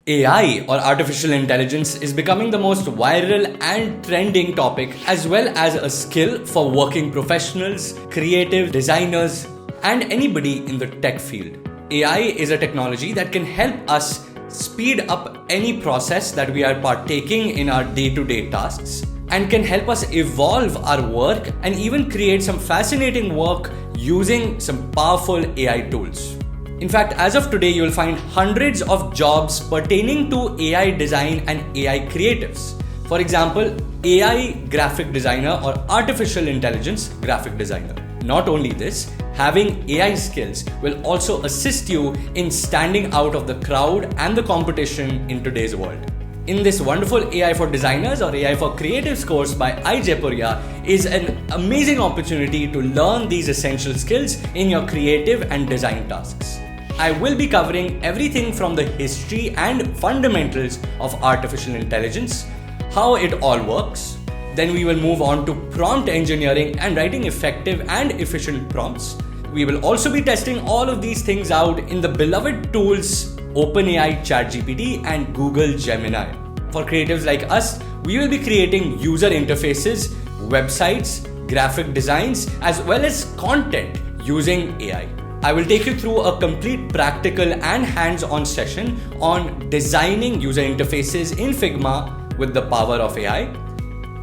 AI or artificial intelligence is becoming the most viral and trending topic as well as a skill for working professionals, creative designers, and anybody in the tech field. AI is a technology that can help us speed up any process that we are partaking in our day-to-day tasks and can help us evolve our work and even create some fascinating work using some powerful AI tools. In fact, as of today, you'll find hundreds of jobs pertaining to AI design and AI creatives. For example, AI graphic designer or artificial intelligence graphic designer. Not only this, having AI skills will also assist you in standing out of the crowd and the competition in today's world. In this wonderful AI for Designers or AI for Creatives course by AIforDesigners is an amazing opportunity to learn these essential skills in your creative and design tasks. I will be covering everything from the history and fundamentals of artificial intelligence, how it all works. Then we will move on to prompt engineering and writing effective and efficient prompts. We will also be testing all of these things out in the beloved tools OpenAI ChatGPT and Google Gemini. For creatives like us, we will be creating user interfaces, websites, graphic designs, as well as content using AI. I will take you through a complete practical and hands-on session on designing user interfaces in Figma with the power of AI,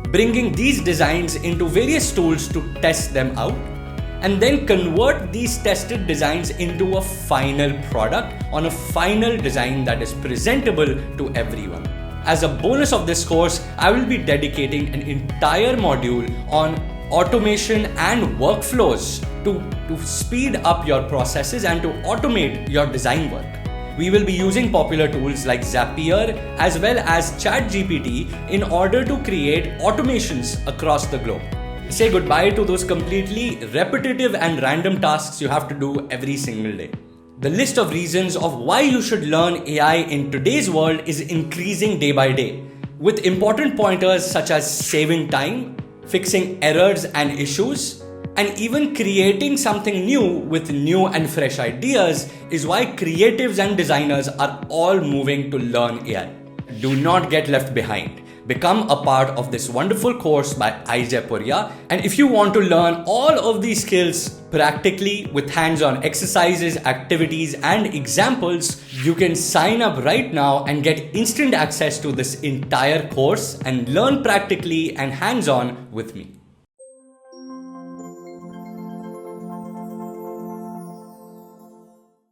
bringing these designs into various tools to test them out, and then convert these tested designs into a final product on a final design that is presentable to everyone. As a bonus of this course, I will be dedicating an entire module on automation and workflows to speed up your processes and to automate your design work. We will be using popular tools like Zapier as well as ChatGPT in order to create automations across the globe. Say goodbye to those completely repetitive and random tasks you have to do every single day. The list of reasons of why you should learn AI in today's world is increasing day by day, with important pointers such as saving time, fixing errors and issues, and even creating something new with new and fresh ideas is why creatives and designers are all moving to learn AI. Do not get left behind. Become a part of this wonderful course by AIforDesigners. And if you want to learn all of these skills practically with hands-on exercises, activities, and examples, you can sign up right now and get instant access to this entire course and learn practically and hands-on with me.